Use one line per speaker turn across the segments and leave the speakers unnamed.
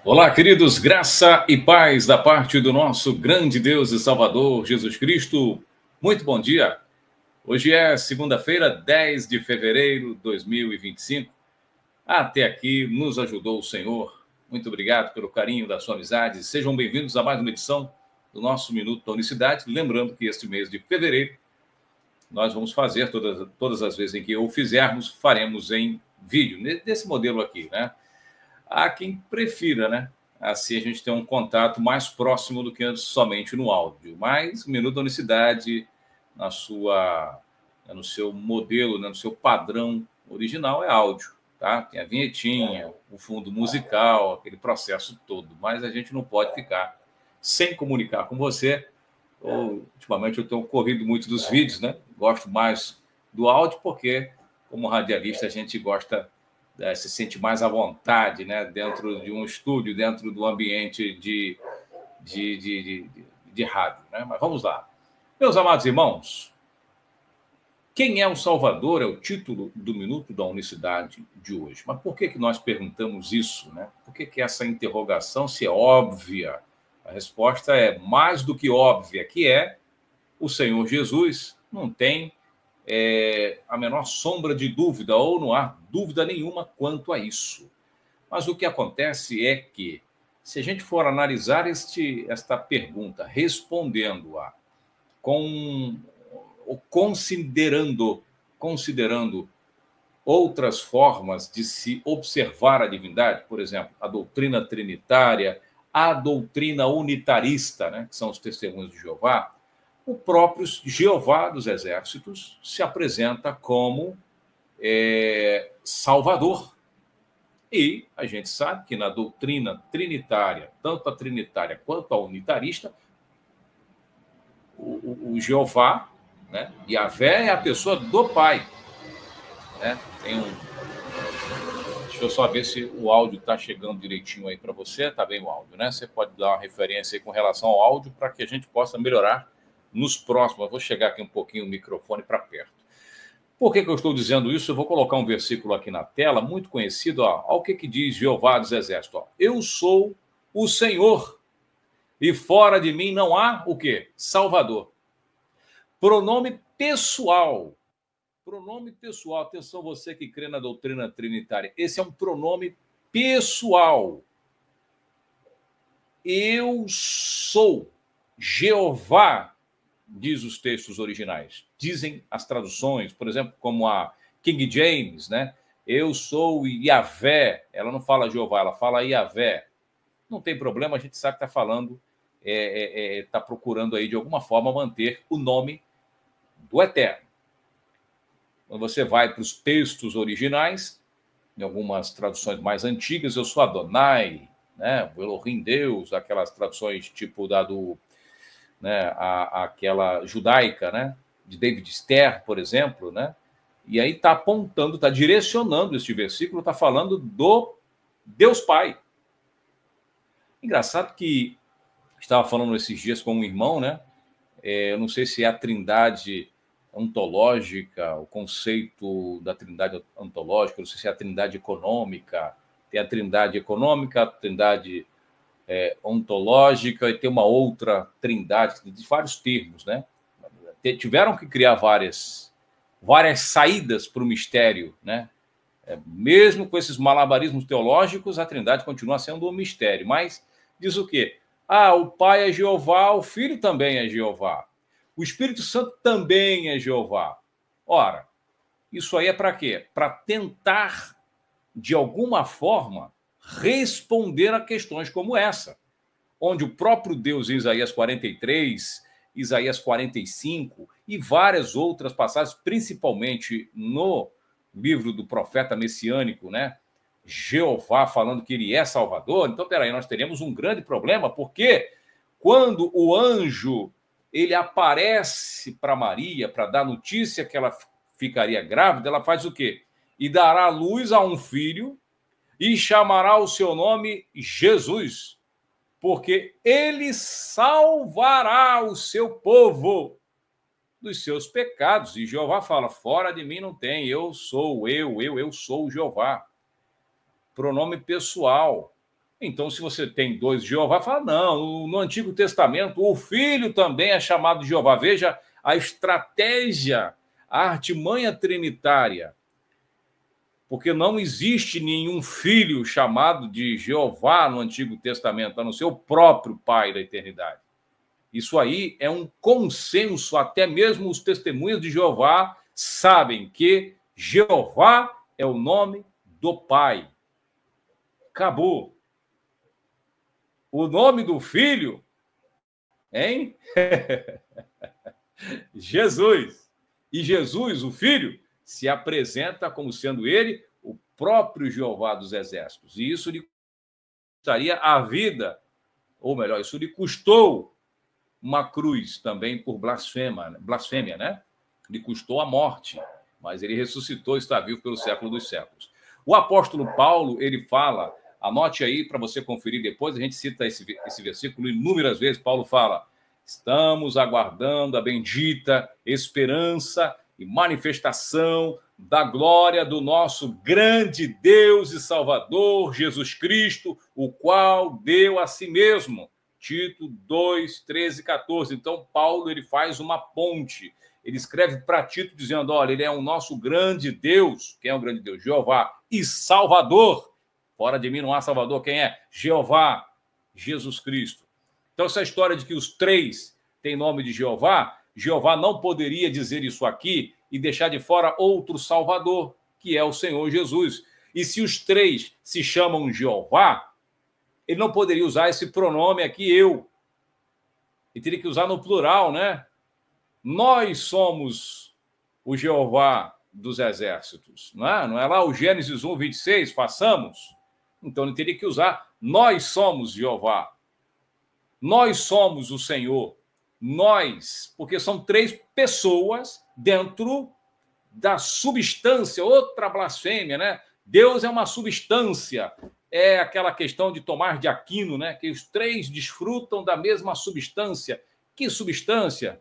Olá, queridos, graça e paz da parte do nosso grande Deus e Salvador, Jesus Cristo. Muito bom dia. Hoje é segunda-feira, 10 de fevereiro de 2025. Até aqui nos ajudou o Senhor. Muito obrigado pelo carinho da sua amizade. Sejam bem-vindos a mais uma edição do nosso Minuto da Unicidade. Lembrando que este mês de fevereiro nós vamos fazer, todas as vezes em que o fizermos, faremos em vídeo, desse modelo aqui, né? Há quem prefira, né? Assim a gente tem um contato mais próximo do que somente no áudio. Mas o Minuto da Unicidade, no seu modelo, né, no seu padrão original, é áudio, tá? Tem a vinhetinha, o fundo musical, aquele processo todo. Mas a gente não pode ficar sem comunicar com você. Ultimamente eu tenho corrido muito dos vídeos, né? Gosto mais do áudio porque, como radialista, a gente gosta, se sente mais à vontade, né? Dentro de um estúdio, dentro do ambiente de rádio, né? Mas vamos lá. Meus amados irmãos, quem é o Salvador é o título do Minuto da Unicidade de hoje. Mas por que nós perguntamos isso, né? Por que essa interrogação, se é óbvia? A resposta é mais do que óbvia, que é o Senhor Jesus. Não tem a menor sombra de dúvida, ou não há dúvida nenhuma quanto a isso. Mas o que acontece é que, se a gente for analisar esta pergunta, respondendo-a considerando outras formas de se observar a divindade, por exemplo, a doutrina trinitária, a doutrina unitarista, né, que são os testemunhos de Jeová, o próprio Jeová dos Exércitos se apresenta como Salvador. E a gente sabe que na doutrina trinitária, tanto a trinitária quanto a unitarista, o Jeová, né, Yahvé, é a pessoa do Pai. Né? Deixa eu só ver se o áudio está chegando direitinho aí para você. Está bem o áudio, né? Você pode dar uma referência aí com relação ao áudio para que a gente possa melhorar nos próximos. Eu vou chegar aqui um pouquinho o microfone para perto. Por que eu estou dizendo isso? Eu vou colocar um versículo aqui na tela, muito conhecido. Olha o que diz Jeová dos Exércitos. Eu sou o Senhor, e fora de mim não há o quê? Salvador. Pronome pessoal. Pronome pessoal. Atenção, você que crê na doutrina trinitária. Esse é um pronome pessoal. Eu sou Jeová, diz os textos originais. Dizem as traduções, por exemplo, como a King James, né? Eu sou Yahvé. Ela não fala Jeová, ela fala Yahvé. Não tem problema, a gente sabe que está falando, está procurando aí de alguma forma manter o nome do Eterno. Quando você vai para os textos originais, em algumas traduções mais antigas, eu sou Adonai, né? O Elohim Deus, aquelas traduções tipo né, aquela judaica, né? De David Stern, por exemplo, né? E aí está apontando, está direcionando este versículo, está falando do Deus Pai. Engraçado que estava falando esses dias com um irmão, né? Eu não sei se é a trindade ontológica, o conceito da trindade ontológica, não sei se é a trindade econômica, tem a trindade econômica, a trindade ontológica, e tem uma outra trindade, de vários termos, né? Tiveram que criar várias saídas para o mistério, né? Mesmo com esses malabarismos teológicos, a trindade continua sendo um mistério, mas diz o quê? O Pai é Jeová, o Filho também é Jeová. O Espírito Santo também é Jeová. Ora, isso aí é para quê? Para tentar, de alguma forma, responder a questões como essa, onde o próprio Deus, em Isaías 43, Isaías 45 e várias outras passagens, principalmente no livro do profeta messiânico, né? Jeová falando que ele é Salvador. Então, peraí, nós teremos um grande problema, porque quando o anjo ele aparece para Maria para dar notícia que ela ficaria grávida, ela faz o quê? E dará luz a um filho e chamará o seu nome Jesus, porque ele salvará o seu povo dos seus pecados. E Jeová fala, fora de mim não tem, eu sou Jeová. Pronome pessoal. Então, se você tem dois Jeová, fala, não, no Antigo Testamento, o filho também é chamado de Jeová. Veja a estratégia, a artimanha trinitária. Porque não existe nenhum filho chamado de Jeová no Antigo Testamento, a não ser o próprio Pai da eternidade. Isso aí é um consenso, até mesmo os testemunhas de Jeová sabem que Jeová é o nome do Pai. Acabou. O nome do filho, hein? Jesus. E Jesus, o filho, se apresenta como sendo ele o próprio Jeová dos exércitos. E isso lhe custaria a vida, ou melhor, isso lhe custou uma cruz também por blasfêmia, né? Lhe custou a morte, mas ele ressuscitou e está vivo pelo século dos séculos. O apóstolo Paulo, ele fala, anote aí para você conferir depois, a gente cita esse versículo inúmeras vezes. Paulo fala: estamos aguardando a bendita esperança e manifestação da glória do nosso grande Deus e Salvador, Jesus Cristo, o qual deu a si mesmo. Tito 2, 13 e 14. Então, Paulo, ele faz uma ponte. Ele escreve para Tito dizendo, olha, ele é o nosso grande Deus. Quem é o grande Deus? Jeová. E Salvador. Fora de mim não há Salvador. Quem é? Jeová, Jesus Cristo. Então, essa história de que os três têm nome de Jeová, Jeová não poderia dizer isso aqui e deixar de fora outro Salvador, que é o Senhor Jesus. E se os três se chamam Jeová, ele não poderia usar esse pronome aqui, eu. Ele teria que usar no plural, né? Nós somos o Jeová dos exércitos, não é? Não é lá o Gênesis 1, 26, façamos? Então ele teria que usar nós somos Jeová. Nós somos o Senhor. Nós, porque são três pessoas dentro da substância, outra blasfêmia, né? Deus é uma substância. É aquela questão de Tomás de Aquino, né? Que os três desfrutam da mesma substância. Que substância?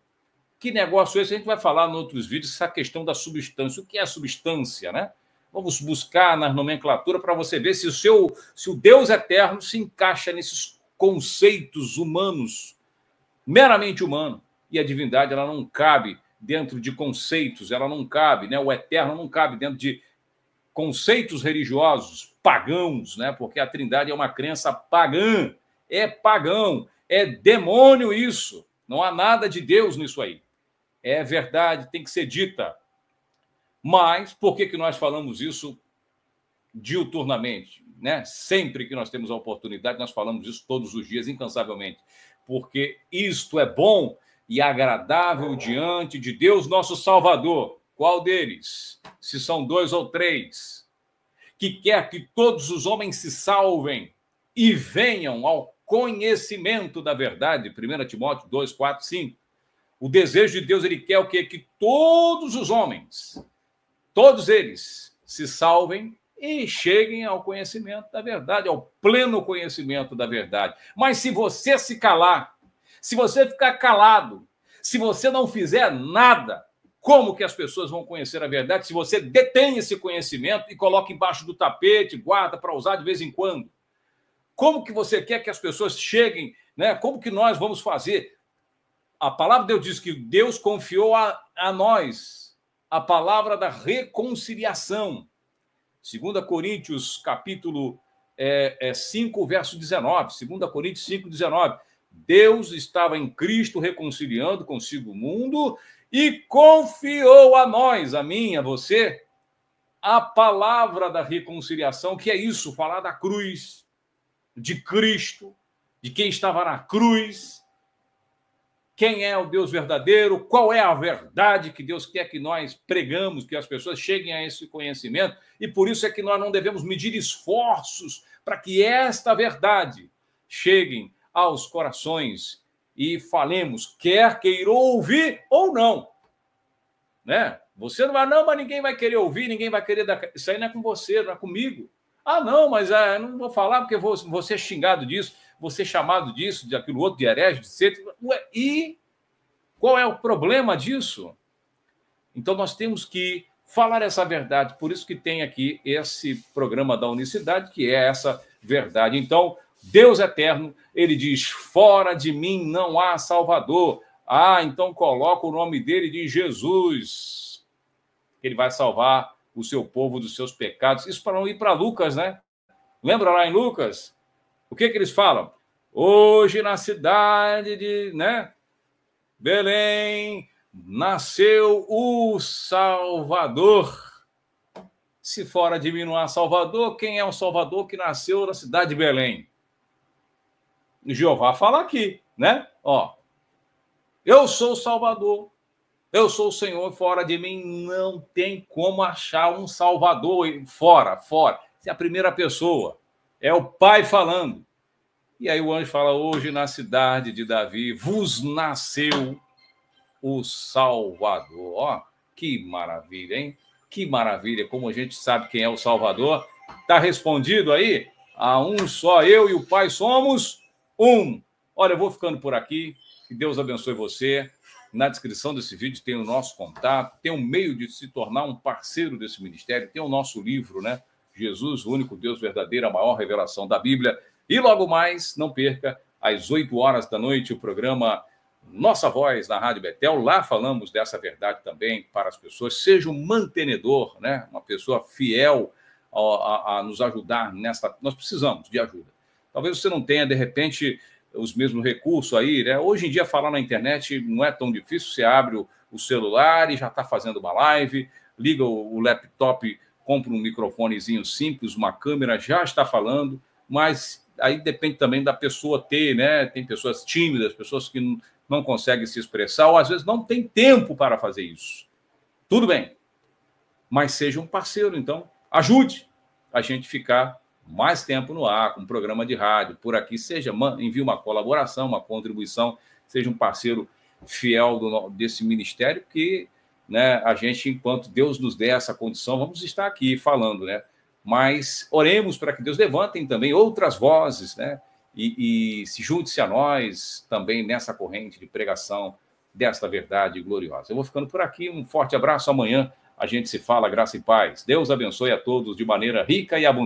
Que negócio é esse? A gente vai falar em outros vídeos essa questão da substância. O que é substância, né? Vamos buscar na nomenclatura para você ver se o Deus eterno se encaixa nesses conceitos humanos, meramente humano. E a divindade, ela não cabe dentro de conceitos, ela não cabe, né? O eterno não cabe dentro de conceitos religiosos pagãos, né? Porque a Trindade é uma crença pagã, é pagão, é demônio isso. Não há nada de Deus nisso aí. É verdade, tem que ser dita. Mas por que nós falamos isso diuturnamente, né? Sempre que nós temos a oportunidade, nós falamos isso todos os dias, incansavelmente. Porque isto é bom e agradável diante de Deus, nosso Salvador. Qual deles? Se são dois ou três, que quer que todos os homens se salvem e venham ao conhecimento da verdade. 1 Timóteo 2, 4, 5. O desejo de Deus, ele quer o quê? Que todos os homens, todos eles, se salvem e cheguem ao conhecimento da verdade, ao pleno conhecimento da verdade. Mas se você se calar, se você ficar calado, se você não fizer nada, como que as pessoas vão conhecer a verdade se você detém esse conhecimento e coloca embaixo do tapete, guarda para usar de vez em quando? Como que você quer que as pessoas cheguem, né? Como que nós vamos fazer? A palavra de Deus diz que Deus confiou a nós a palavra da reconciliação. 2 Coríntios, capítulo 5, verso 19. 2 Coríntios 5, 19. Deus estava em Cristo reconciliando consigo o mundo e confiou a nós, a mim, a você, a palavra da reconciliação, que é isso, falar da cruz, de Cristo, de quem estava na cruz, quem é o Deus verdadeiro, qual é a verdade que Deus quer que nós pregamos, que as pessoas cheguem a esse conhecimento, e por isso é que nós não devemos medir esforços para que esta verdade chegue aos corações e falemos, quer queira ouvir ou não, né? Você não vai, não, mas ninguém vai querer ouvir, ninguém vai querer dar... Isso aí não é com você, não é comigo. Ah, não, mas eu não vou falar porque vou ser xingado disso, vou ser chamado disso, de aquilo outro, de herege, de ser... E qual é o problema disso? Então, nós temos que falar essa verdade. Por isso que tem aqui esse programa da Unicidade, que é essa verdade. Então, Deus eterno, ele diz, fora de mim não há Salvador. Ah, então coloca o nome dele de Jesus. Ele vai salvar o seu povo dos seus pecados. Isso para não ir para Lucas, né? Lembra lá em Lucas? O que eles falam? Hoje na cidade de, né, Belém nasceu o Salvador. Se fora de mim não há Salvador, quem é o Salvador que nasceu na cidade de Belém? Jeová fala aqui, né? Ó, eu sou o Salvador, eu sou o Senhor, fora de mim não tem como achar um Salvador. Fora. Essa é a primeira pessoa, é o Pai falando. E aí o anjo fala, hoje na cidade de Davi vos nasceu o Salvador. Ó, que maravilha, hein? Que maravilha, como a gente sabe quem é o Salvador. Tá respondido aí? A um só, eu e o Pai somos um. Olha, eu vou ficando por aqui. Que Deus abençoe você. Na descrição desse vídeo tem o nosso contato, tem um meio de se tornar um parceiro desse ministério, tem o nosso livro, né? Jesus, o único Deus verdadeiro, a maior revelação da Bíblia. E logo mais, não perca, às 8 horas da noite, o programa Nossa Voz na Rádio Betel. Lá falamos dessa verdade também para as pessoas. Seja um mantenedor, né? Uma pessoa fiel a nos ajudar nessa. Nós precisamos de ajuda. Talvez você não tenha, de repente, os mesmos recursos aí, né? Hoje em dia, falar na internet não é tão difícil. Você abre o celular e já está fazendo uma live, liga o laptop, compra um microfonezinho simples, uma câmera, já está falando, mas aí depende também da pessoa ter, né? Tem pessoas tímidas, pessoas que não conseguem se expressar, ou às vezes não tem tempo para fazer isso. Tudo bem, mas seja um parceiro, então. Ajude a gente ficar mais tempo no ar, com um programa de rádio, por aqui, envie uma colaboração, uma contribuição, seja um parceiro fiel desse ministério, que, né, a gente, enquanto Deus nos der essa condição, vamos estar aqui falando, né? Mas oremos para que Deus levante também outras vozes, né? E se junte-se a nós também nessa corrente de pregação desta verdade gloriosa. Eu vou ficando por aqui, um forte abraço, amanhã a gente se fala, graça e paz. Deus abençoe a todos de maneira rica e abundante.